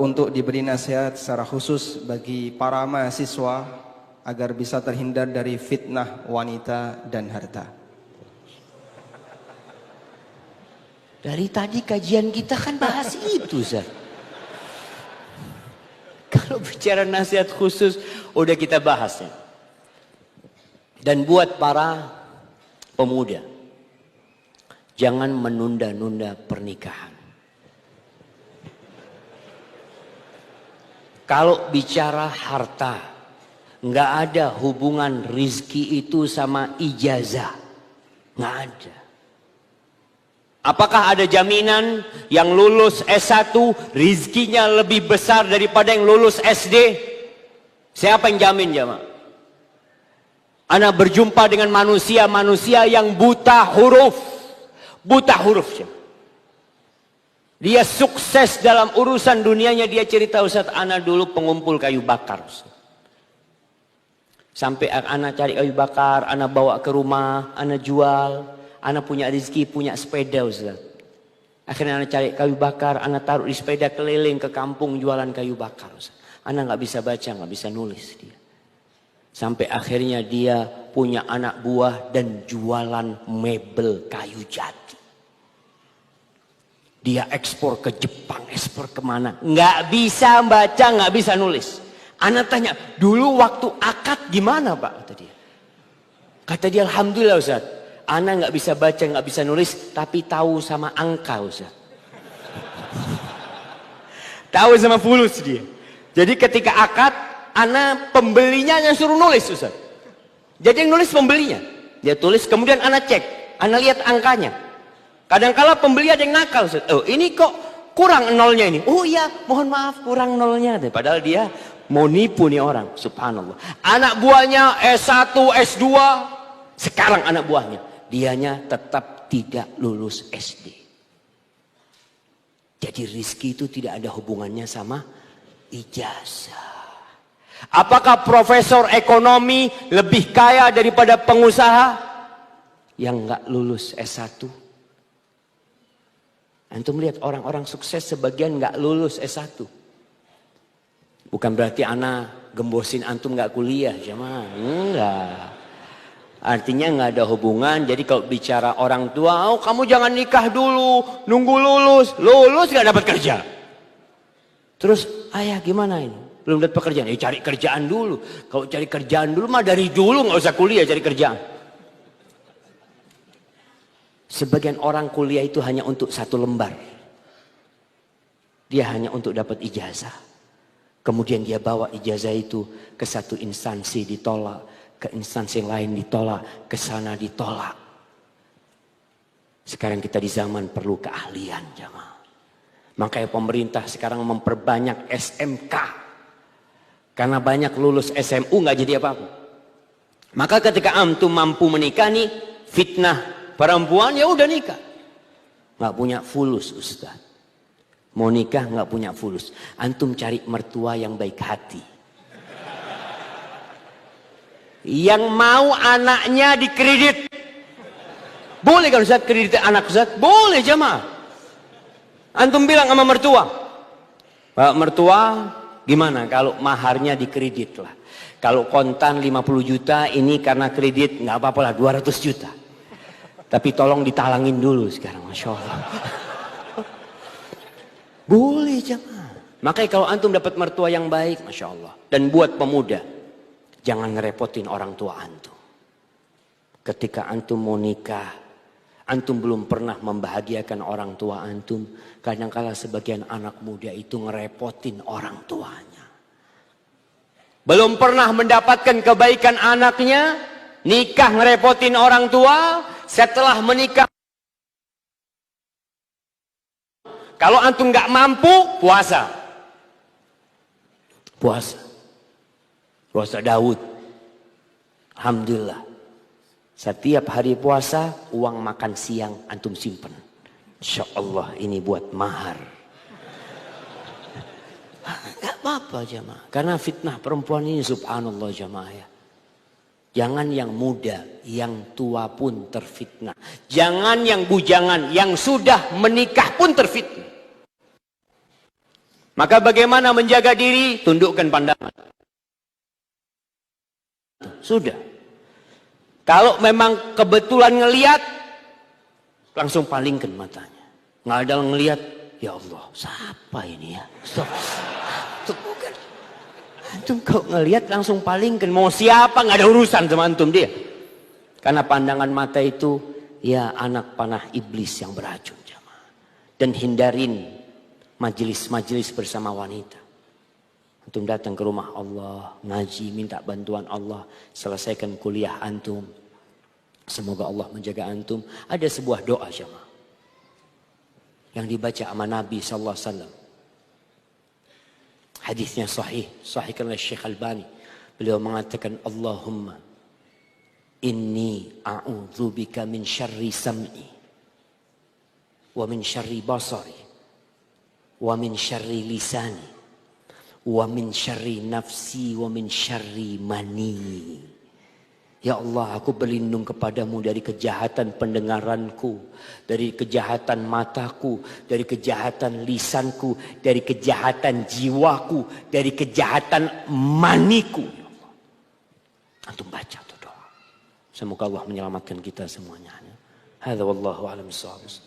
untuk diberi nasihat secara khusus bagi para mahasiswa agar bisa terhindar dari fitnah wanita dan harta. Dari tadi kajian kita kan bahas itu, Ustaz. Kalau bicara nasihat khusus udah kita bahas ya. Dan buat para pemuda, jangan menunda-nunda pernikahan. Kalau bicara harta, nggak ada hubungan rizki itu sama ijazah. Nggak ada. Apakah ada jaminan yang lulus S1 rizkinya lebih besar daripada yang lulus SD? Siapa yang jamin jemaah? Ana berjumpa dengan manusia-manusia yang buta huruf. Buta huruf. Dia sukses dalam urusan dunianya. Dia cerita, Ustaz, ana dulu pengumpul kayu bakar. Ustaz. Sampai ana cari kayu bakar, ana bawa ke rumah, ana jual. Ana punya rezeki, punya sepeda, Ustaz. Akhirnya ana cari kayu bakar, ana taruh di sepeda keliling ke kampung jualan kayu bakar. Ustaz. Ana nggak bisa baca, nggak bisa nulis dia. Sampai akhirnya dia punya anak buah dan jualan mebel kayu jati. Dia ekspor ke Jepang, ekspor kemana. Nggak bisa baca, nggak bisa nulis. Anak tanya, dulu waktu akad gimana Pak? Kata dia. Kata dia, alhamdulillah Ustaz. Anak nggak bisa baca, nggak bisa nulis, tapi tahu sama angka Ustaz. Tahu sama fulus dia. Jadi ketika akad, ana pembelinya yang suruh nulis Ustaz. Jadi yang nulis pembelinya. Dia tulis kemudian ana cek. Ana lihat angkanya. Kadang-kala pembeli ada yang nakal Ustaz. Oh ini kok kurang nolnya ini. Oh iya mohon maaf kurang nolnya. Padahal dia mau nipu nih orang. Subhanallah. Anak buahnya S1, S2. Sekarang anak buahnya. Dianya tetap tidak lulus SD. Jadi rizki itu tidak ada hubungannya sama ijazah. Apakah profesor ekonomi lebih kaya daripada pengusaha yang nggak lulus S1? Antum lihat orang-orang sukses sebagian nggak lulus S1. Bukan berarti ana gembosin antum nggak kuliah, jemaah. Enggak. Artinya nggak ada hubungan. Jadi kalau bicara orang tua, oh kamu jangan nikah dulu, nunggu lulus. Lulus nggak dapat kerja. Terus ayah gimana ini? Belum dapat pekerjaan, ya cari kerjaan dulu. Kalau cari kerjaan dulu mah dari dulu nggak usah kuliah cari kerjaan. Sebagian orang kuliah itu hanya untuk satu lembar. Dia hanya untuk dapat ijazah. Kemudian dia bawa ijazah itu ke satu instansi ditolak, ke instansi lain ditolak, ke sana ditolak. Sekarang kita di zaman perlu keahlian jamaah. Makanya pemerintah sekarang memperbanyak SMK. Karena banyak lulus SMU nggak jadi apa-apa. Maka ketika antum mampu menikah nih, fitnah perempuan ya udah nikah. Nggak punya fulus Ustaz. Mau nikah nggak punya fulus. Antum cari mertua yang baik hati. Yang mau anaknya dikredit. Boleh kan Ustaz kredit anak Ustaz? Boleh jemaah. Antum bilang sama mertua. Pak mertua, gimana kalau maharnya dikredit lah. Kalau kontan 50 juta ini karena kredit nggak apa-apa lah 200 juta. Tapi tolong ditalangin dulu sekarang Masya Allah. Boleh jemaah. Makanya kalau antum dapat mertua yang baik Masya Allah. Dan buat pemuda, jangan ngerepotin orang tua antum. Ketika antum mau nikah, antum belum pernah membahagiakan orang tua antum. Kadang-kala sebagian anak muda itu ngerepotin orang tuanya. Belum pernah mendapatkan kebaikan anaknya. Nikah ngerepotin orang tua. Setelah menikah. Kalau antum gak mampu, puasa. Puasa. Puasa Daud. Alhamdulillah. Setiap hari puasa, uang makan siang antum simpen. Insya Allah ini buat mahar. Gak apa-apa jamaah. Karena fitnah perempuan ini subhanallah jamaah ya. Jangan yang muda, yang tua pun terfitnah. Jangan yang bujangan, yang sudah menikah pun terfitnah. Maka bagaimana menjaga diri? Tundukkan pandangan. Sudah. Kalau memang kebetulan ngelihat, langsung palingkan matanya. Nggak ada ngelihat, ya Allah, siapa ini ya? Stop. Itu bukan. Antum kalau ngelihat langsung palingkan. Mau siapa, nggak ada urusan sama antum dia. Karena pandangan mata itu, ya anak panah iblis yang beracun. Dan hindarin majelis-majelis bersama wanita. Antum datang ke rumah Allah, ngaji, minta bantuan Allah, selesaikan kuliah antum. Semoga Allah menjaga antum. Ada sebuah doa jemaah yang dibaca sama Nabi sallallahu alaihi wasallam. Hadisnya sahihkan oleh Syekh Albani. Beliau mengatakan, Allahumma inni a'udzubika min syarri sam'i wa min syarri basari wa min syarri lisani wa min syarri nafsi wa min syarri mani. Ya Allah, aku berlindung kepadamu dari kejahatan pendengaranku, dari kejahatan mataku, dari kejahatan lisanku, dari kejahatan jiwaku, dari kejahatan maniku. Ya Allah. Antum baca tuh doa. Semoga Allah menyelamatkan kita semuanya. Hadza wallahu a'lam bissawab.